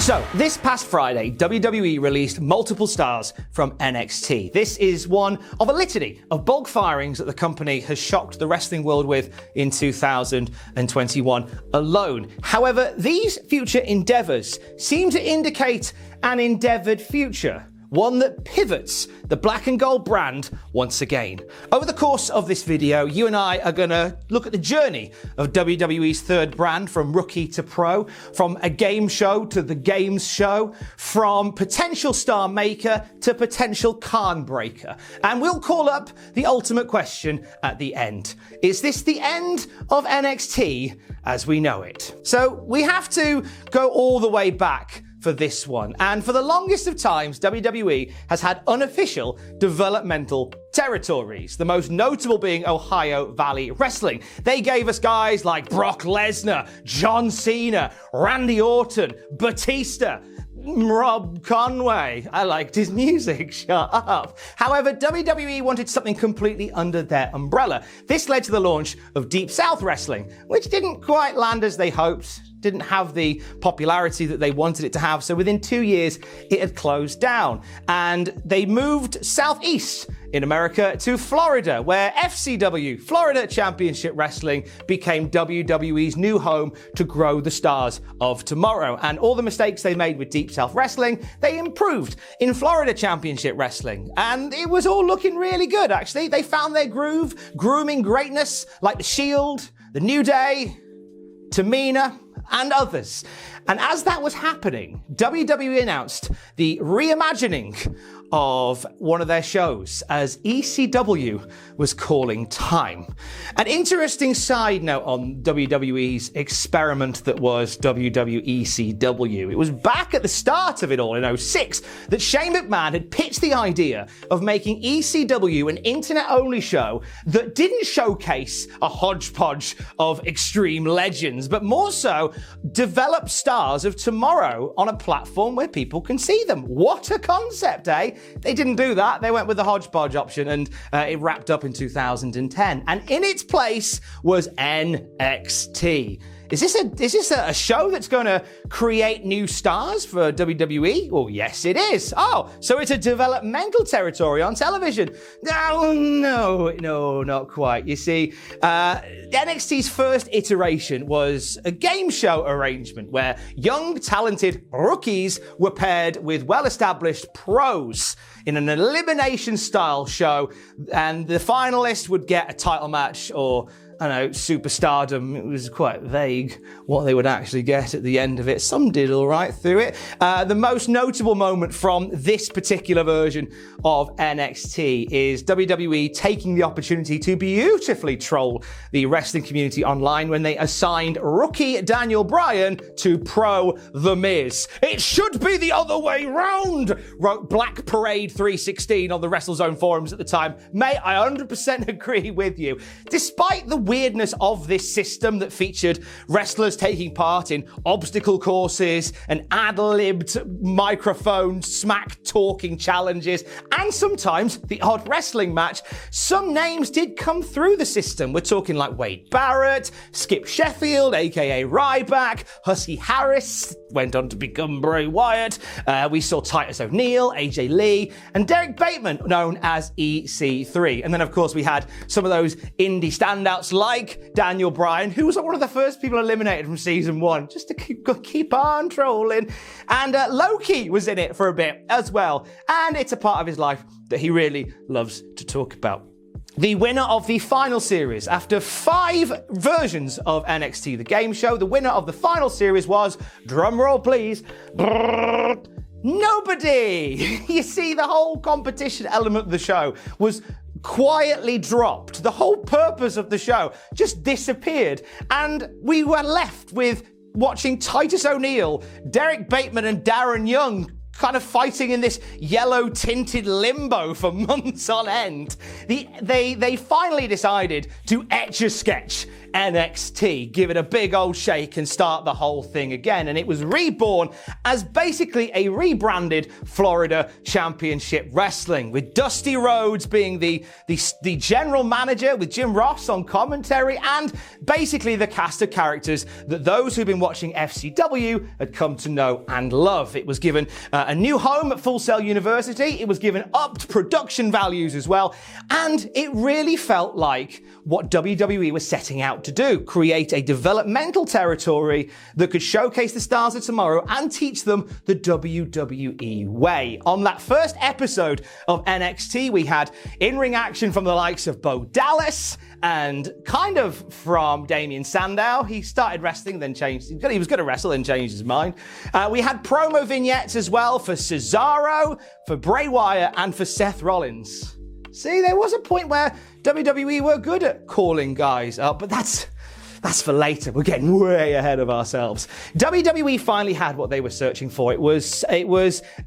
So, this past Friday, WWE released multiple stars from NXT. This is one of a litany of bulk firings that the company has shocked the wrestling world with in 2021 alone. However, these future endeavors seem to indicate an endeavored future, one that pivots the black and gold brand once again. Over the course of this video, you and I are going to look at the journey of WWE's third brand from rookie to pro, from a game show to the games show, from potential star maker to potential Khan breaker. And we'll call up the ultimate question at the end. Is this the end of NXT as we know it? So we have to go all the way back for this one. And for the longest of times, WWE has had unofficial developmental territories, the most notable being Ohio Valley Wrestling. They gave us guys like Brock Lesnar, John Cena, Randy Orton, Batista, Rob Conway. I liked his music, shut up. However, WWE wanted something completely under their umbrella. This led to the launch of Deep South Wrestling, which didn't quite land as they hoped, didn't have the popularity that they wanted it to have, so within 2 years it had closed down. And they moved southeast in America to Florida, where FCW, Florida Championship Wrestling, became WWE's new home to grow the stars of tomorrow. And all the mistakes they made with Deep South Wrestling, they improved in Florida Championship Wrestling. And it was all looking really good, actually. They found their groove, grooming greatness like The Shield, The New Day, Tamina, and others. And as that was happening, WWE announced the reimagining of one of their shows as ECW was calling time. An interesting side note on WWE's experiment that was WWECW. It was back at the start of it all in 2006 that Shane McMahon had pitched the idea of making ECW an internet-only show that didn't showcase a hodgepodge of extreme legends, but more so develop stars of tomorrow on a platform where people can see them. What a concept, eh? They didn't do that. They went with the hodgepodge option, and it wrapped up in 2010. And in its place was NXT. Is this a show that's going to create new stars for WWE? Well, yes, it is. Oh, so it's a developmental territory on television. No, not quite. You see, NXT's first iteration was a game show arrangement where young, talented rookies were paired with well-established pros in an elimination-style show, and the finalist would get a title match or, I don't know, superstardom. It was quite vague what they would actually get at the end of it. Some did all right through it. The most notable moment from this particular version of NXT is WWE taking the opportunity to beautifully troll the wrestling community online when they assigned rookie Daniel Bryan to pro The Miz. It should be the other way round, wrote Black Parade 316 on the WrestleZone forums at the time. Mate, I 100% agree with you. Despite the weirdness of this system that featured wrestlers taking part in obstacle courses and ad-libbed microphone smack talking challenges, and sometimes the odd wrestling match, some names did come through the system. We're talking like Wade Barrett, Skip Sheffield, aka Ryback, Husky Harris went on to become Bray Wyatt. We saw Titus O'Neil, AJ Lee, and Derek Bateman, known as EC3. And then, of course, we had some of those indie standouts like Daniel Bryan, who was one of the first people eliminated from season 1, just to keep on trolling. And Loki was in it for a bit as well. And it's a part of his life that he really loves to talk about. The winner of the final series, after 5 versions of NXT, the game show, the winner of the final series was, drumroll please, nobody. You see, the whole competition element of the show was quietly dropped. The whole purpose of the show just disappeared, and we were left with watching Titus O'Neil, Derek Bateman, and Darren Young kind of fighting in this yellow tinted limbo for months on end. They finally decided to etch a sketch NXT, give it a big old shake and start the whole thing again. And it was reborn as basically a rebranded Florida Championship Wrestling, with Dusty Rhodes being the general manager, with Jim Ross on commentary, and basically the cast of characters that those who've been watching FCW had come to know and love. It was given a new home at Full Sail University. It was given upped production values as well. And it really felt like what WWE was setting out to do: create a developmental territory that could showcase the stars of tomorrow and teach them the WWE way. On that first episode of NXT, we had in-ring action from the likes of Bo Dallas and kind of from Damien Sandow. He started wrestling, then changed. He was going to wrestle, then changed his mind. We had promo vignettes as well for Cesaro, for Bray Wyatt, and for Seth Rollins. See, there was a point where WWE were good at calling guys up, but that's for later. We're getting way ahead of ourselves. WWE finally had what they were searching for. It was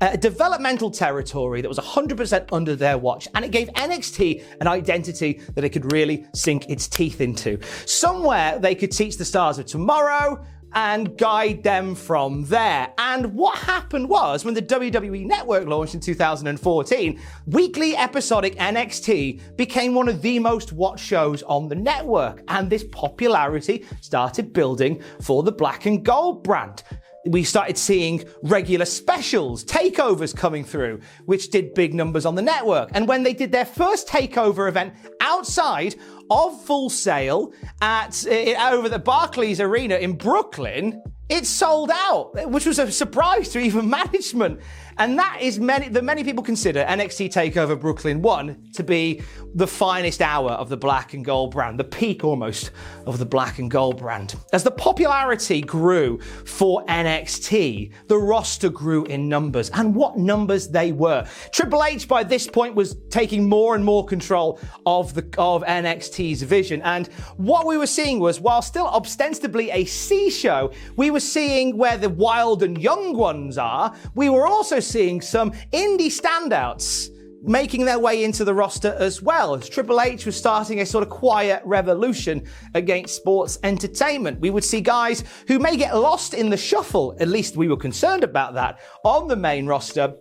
a developmental territory that was 100% under their watch, and it gave NXT an identity that it could really sink its teeth into. Somewhere they could teach the stars of tomorrow and guide them from there. And what happened was, when the WWE Network launched in 2014, weekly episodic NXT became one of the most watched shows on the network, and this popularity started building for the Black and Gold brand. We started seeing regular specials, takeovers coming through, which did big numbers on the network. And when they did their first takeover event outside of Full Sail over the Barclays Arena in Brooklyn, it sold out, which was a surprise to even management. And that is many people consider NXT TakeOver Brooklyn 1 to be the finest hour of the Black and Gold brand, the peak almost of the Black and Gold brand. As the popularity grew for NXT, the roster grew in numbers, and what numbers they were. Triple H by this point was taking more and more control of NXT's vision, and what we were seeing was, while still ostensibly a C show, we were seeing where the wild and young ones are. We were also seeing some indie standouts making their way into the roster as well, as Triple H was starting a sort of quiet revolution against sports entertainment. We would see guys who may get lost in the shuffle, at least we were concerned about that, on the main roster,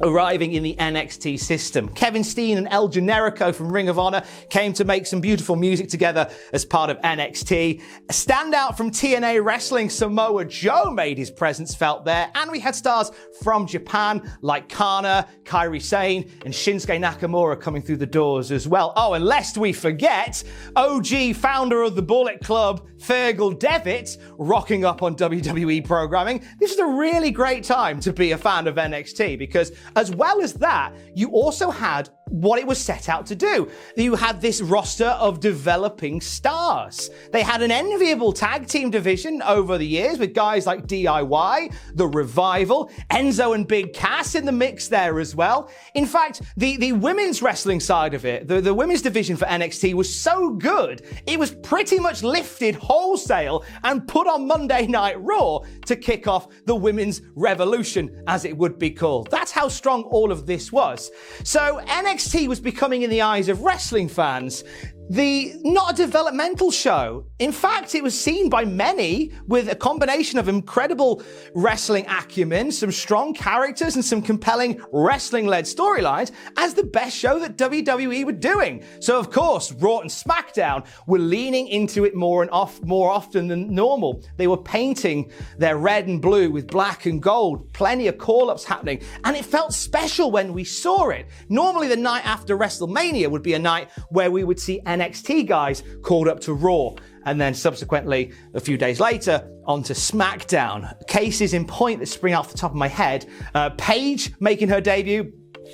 arriving in the NXT system. Kevin Steen and El Generico from Ring of Honor came to make some beautiful music together as part of NXT. A standout from TNA Wrestling, Samoa Joe, made his presence felt there, and we had stars from Japan like Kana, Kairi Sane, and Shinsuke Nakamura coming through the doors as well. Oh, and lest we forget, OG founder of the Bullet Club, Fergal Devitt, rocking up on WWE programming. This is a really great time to be a fan of NXT, because as well as that, you also had what it was set out to do. You had this roster of developing stars. They had an enviable tag team division over the years with guys like DIY, The Revival, Enzo and Big Cass in the mix there as well. In fact, the women's wrestling side of it, the women's division for NXT was so good, it was pretty much lifted wholesale and put on Monday Night Raw to kick off the women's revolution, as it would be called. That's how strong all of this was. So NXT was becoming, in the eyes of wrestling fans, not a developmental show. In fact, it was seen by many with a combination of incredible wrestling acumen, some strong characters, and some compelling wrestling-led storylines as the best show that WWE were doing. So, of course, Raw and SmackDown were leaning into it more often than normal. They were painting their red and blue with black and gold, plenty of call-ups happening, and it felt special when we saw it. Normally, the night after WrestleMania would be a night where we would see NXT guys called up to Raw, and then subsequently, a few days later, onto SmackDown. Cases in point that spring off the top of my head. Paige making her debut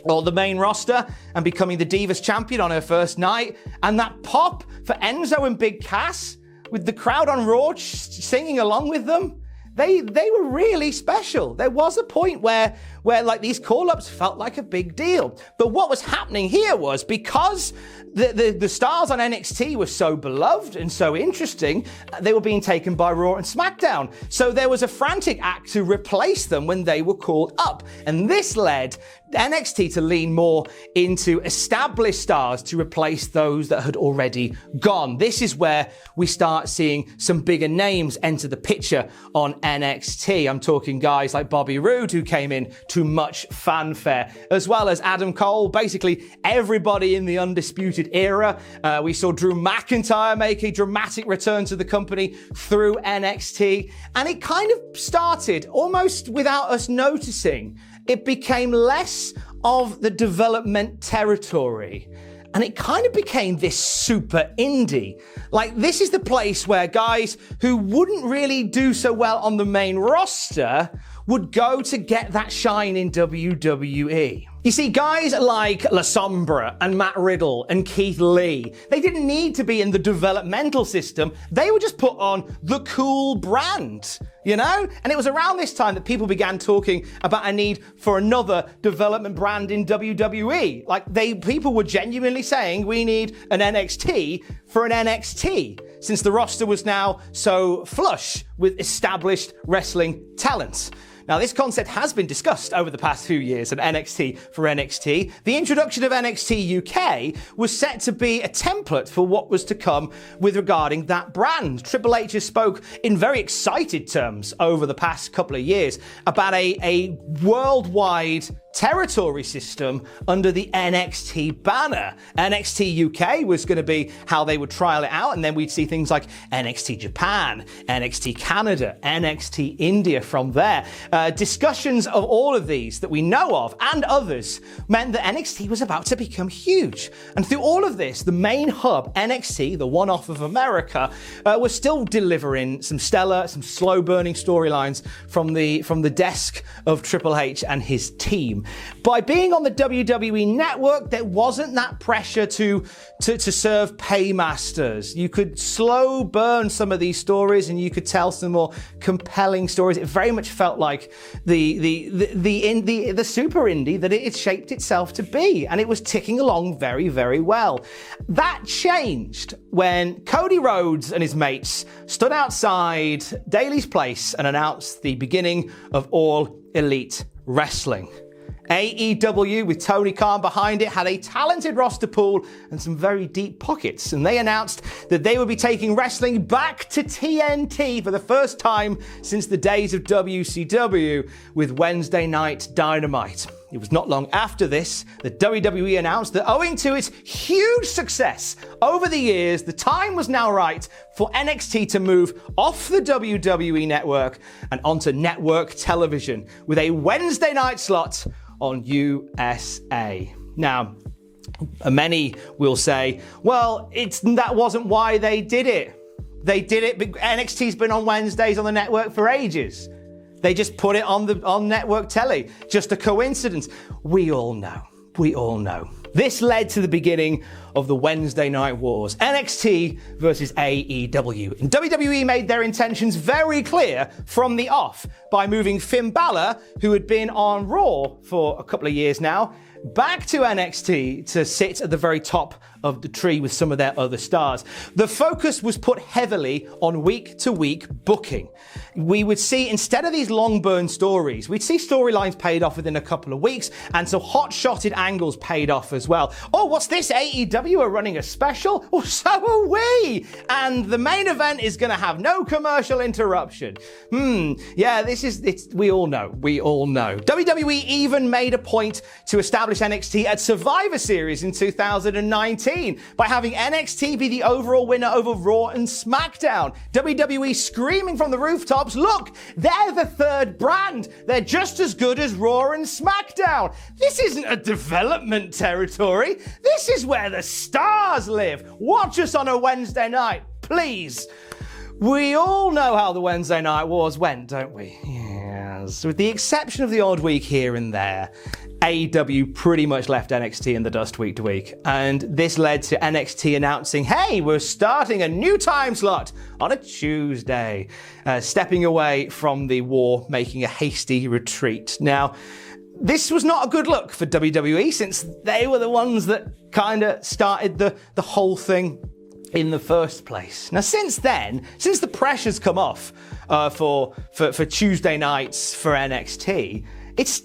on the main roster and becoming the Divas champion on her first night, and that pop for Enzo and Big Cass with the crowd on Raw singing along with them. They were really special. There was a point where where like these call-ups felt like a big deal. But what was happening here was because the stars on NXT were so beloved and so interesting, they were being taken by Raw and SmackDown. So there was a frantic act to replace them when they were called up. And this led NXT to lean more into established stars to replace those that had already gone. This is where we start seeing some bigger names enter the picture on NXT. I'm talking guys like Bobby Roode, who came in to much fanfare, as well as Adam Cole, basically everybody in the Undisputed Era. We saw Drew McIntyre make a dramatic return to the company through NXT, and it kind of started almost without us noticing. It became less of the development territory, and it kind of became this super indie. Like, this is the place where guys who wouldn't really do so well on the main roster would go to get that shine in WWE. You see, guys like La Sombra and Matt Riddle and Keith Lee, they didn't need to be in the developmental system. They were just put on the cool brand, you know? And it was around this time that people began talking about a need for another development brand in WWE. Like, people were genuinely saying, we need an NXT for an NXT, since the roster was now so flush with established wrestling talent. Now, this concept has been discussed over the past few years at NXT for NXT. The introduction of NXT UK was set to be a template for what was to come with regarding that brand. Triple H has spoke in very excited terms over the past couple of years about a worldwide territory system under the NXT banner. NXT UK was going to be how they would trial it out, and then we'd see things like NXT Japan, NXT Canada, NXT India from there. Discussions of all of these that we know of and others meant that NXT was about to become huge. And through all of this, the main hub, NXT, the one-off of America, was still delivering some stellar, some slow-burning storylines from the desk of Triple H and his team. By being on the WWE network, there wasn't that pressure to serve paymasters. You could slow burn some of these stories, and you could tell some more compelling stories. It very much felt like the super indie that it shaped itself to be, and it was ticking along very, very well. That changed when Cody Rhodes and his mates stood outside Daly's Place and announced the beginning of All Elite Wrestling. AEW, with Tony Khan behind it, had a talented roster pool and some very deep pockets, and they announced that they would be taking wrestling back to TNT for the first time since the days of WCW with Wednesday Night Dynamite. It was not long after this that WWE announced that owing to its huge success over the years, the time was now right for NXT to move off the WWE network and onto network television with a Wednesday night slot on USA. Now, many will say, well, that wasn't why they did it. They did it, NXT's been on Wednesdays on the network for ages. They just put it on network telly. Just a coincidence. We all know. This led to the beginning of the Wednesday Night Wars, NXT versus AEW. And WWE made their intentions very clear from the off by moving Finn Balor, who had been on Raw for a couple of years now, back to NXT to sit at the very top of the tree with some of their other stars. The focus was put heavily on week-to-week booking. We would see, instead of these long burn stories, we'd see storylines paid off within a couple of weeks, and so hot-shotted angles paid off as well. Oh, what's this? AEW are running a special? Well, so are we! And the main event is going to have no commercial interruption. Yeah, we all know. WWE even made a point to establish NXT at Survivor Series in 2019 by having NXT be the overall winner over Raw and SmackDown. WWE screaming from the rooftops, look, they're the third brand. They're just as good as Raw and SmackDown. This isn't a development territory. This is where the stars live. Watch us on a Wednesday night, please. We all know how the Wednesday Night Wars went, don't we? Yes. With the exception of the odd week here and there, AEW pretty much left NXT in the dust week to week. And this led to NXT announcing, hey, we're starting a new time slot on a Tuesday, stepping away from the war, making a hasty retreat. Now, this was not a good look for WWE, since they were the ones that kind of started the whole thing in the first place. Now, since then, since the pressure's come off for Tuesday nights for NXT, it's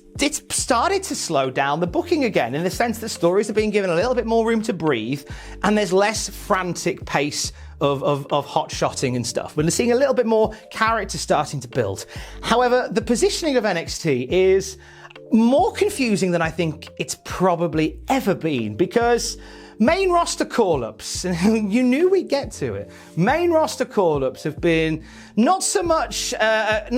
started to slow down the booking again, in the sense that stories are being given a little bit more room to breathe, and there's less frantic pace of hot shotting and stuff. We're seeing a little bit more character starting to build. However, the positioning of NXT is more confusing than I think it's probably ever been, because main roster call-ups, you knew we'd get to it. Main roster call-ups have been not so much a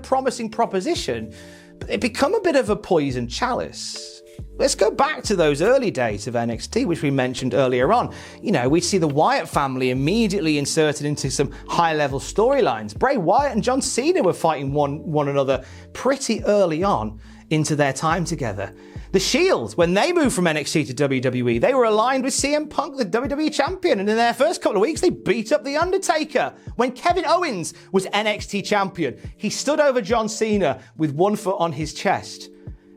promising proposition, but they've become a bit of a poison chalice. Let's go back to those early days of NXT, which we mentioned earlier on. You know, we see the Wyatt family immediately inserted into some high-level storylines. Bray Wyatt and John Cena were fighting one another pretty early on into their time together. The Shield, when they moved from NXT to WWE, they were aligned with CM Punk, the WWE champion, and in their first couple of weeks, they beat up The Undertaker. When Kevin Owens was NXT champion, he stood over John Cena with one foot on his chest.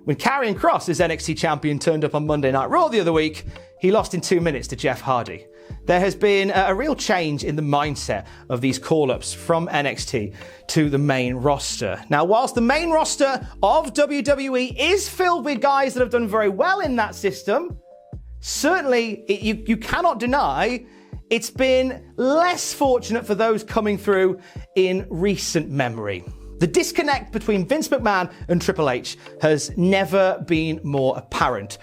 When Karrion Kross, as NXT champion, turned up on Monday Night Raw the other week, he lost in 2 minutes to Jeff Hardy. There has been a real change in the mindset of these call-ups from NXT to the main roster. Now, whilst the main roster of WWE is filled with guys that have done very well in that system, certainly you cannot deny it's been less fortunate for those coming through in recent memory. The disconnect between Vince McMahon and Triple H has never been more apparent.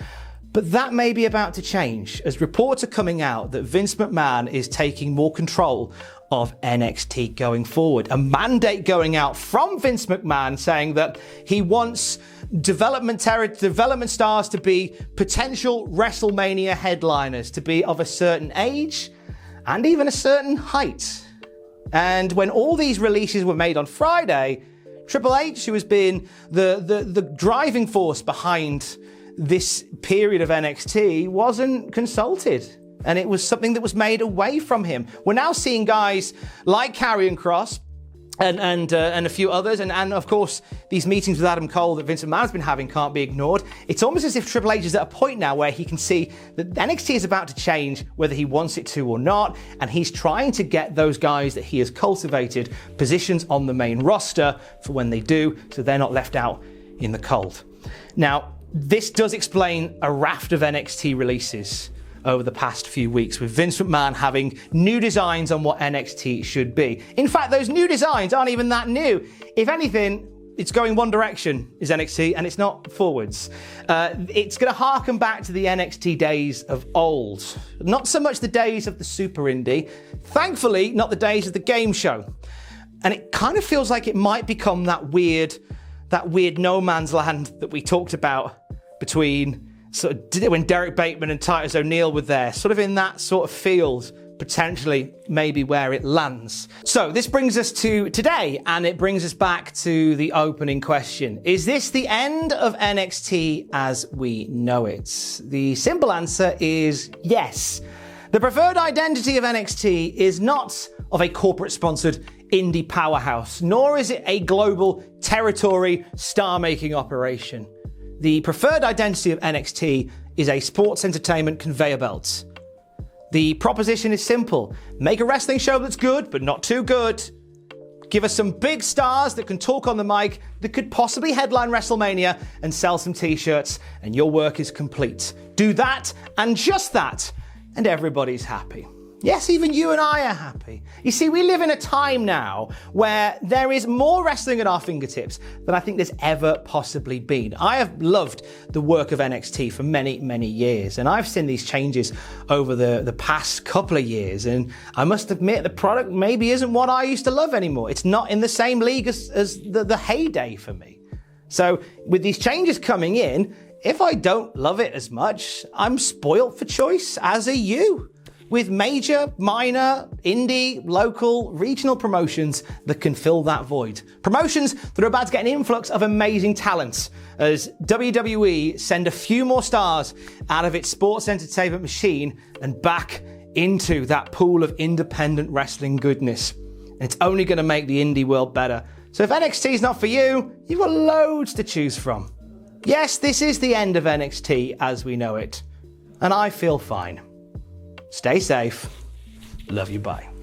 But that may be about to change, as reports are coming out that Vince McMahon is taking more control of NXT going forward. A mandate going out from Vince McMahon saying that he wants development stars to be potential WrestleMania headliners, to be of a certain age and even a certain height. And when all these releases were made on Friday, Triple H, who has been the driving force behind this period of NXT, wasn't consulted. And it was something that was made away from him. We're now seeing guys like Karrion Kross and a few others, and of course these meetings with Adam Cole that Vince McMahon's been having can't be ignored. It's almost as if Triple H is at a point now where he can see that NXT is about to change, whether he wants it to or not, and he's trying to get those guys that he has cultivated positions on the main roster for when they do, so they're not left out in the cold. Now, this does explain a raft of NXT releases over the past few weeks, with Vince McMahon having new designs on what NXT should be. In fact, those new designs aren't even that new. If anything, it's going one direction, is NXT, and it's not forwards. It's going to harken back to the NXT days of old. Not so much the days of the Super Indie, thankfully not the days of the game show. And it kind of feels like it might become that weird no man's land that we talked about between sort of when Derek Bateman and Titus O'Neil were there, sort of in that sort of field, potentially maybe where it lands. So this brings us to today, and it brings us back to the opening question. Is this the end of NXT as we know it? The simple answer is yes. The preferred identity of NXT is not of a corporate-sponsored indie powerhouse, nor is it a global territory star-making operation. The preferred identity of NXT is a sports entertainment conveyor belt. The proposition is simple. Make a wrestling show that's good, but not too good. Give us some big stars that can talk on the mic, that could possibly headline WrestleMania and sell some t-shirts, and your work is complete. Do that, and just that, and everybody's happy. Yes, even you and I are happy. You see, we live in a time now where there is more wrestling at our fingertips than I think there's ever possibly been. I have loved the work of NXT for many, many years, and I've seen these changes over the past couple of years, and I must admit the product maybe isn't what I used to love anymore. It's not in the same league as the heyday for me. So with these changes coming in, if I don't love it as much, I'm spoilt for choice, as are you, with major, minor, indie, local, regional promotions that can fill that void. Promotions that are about to get an influx of amazing talent as WWE send a few more stars out of its sports entertainment machine and back into that pool of independent wrestling goodness. And it's only going to make the indie world better. So if NXT is not for you, you've got loads to choose from. Yes, this is the end of NXT as we know it, and I feel fine. Stay safe. Love you, bye.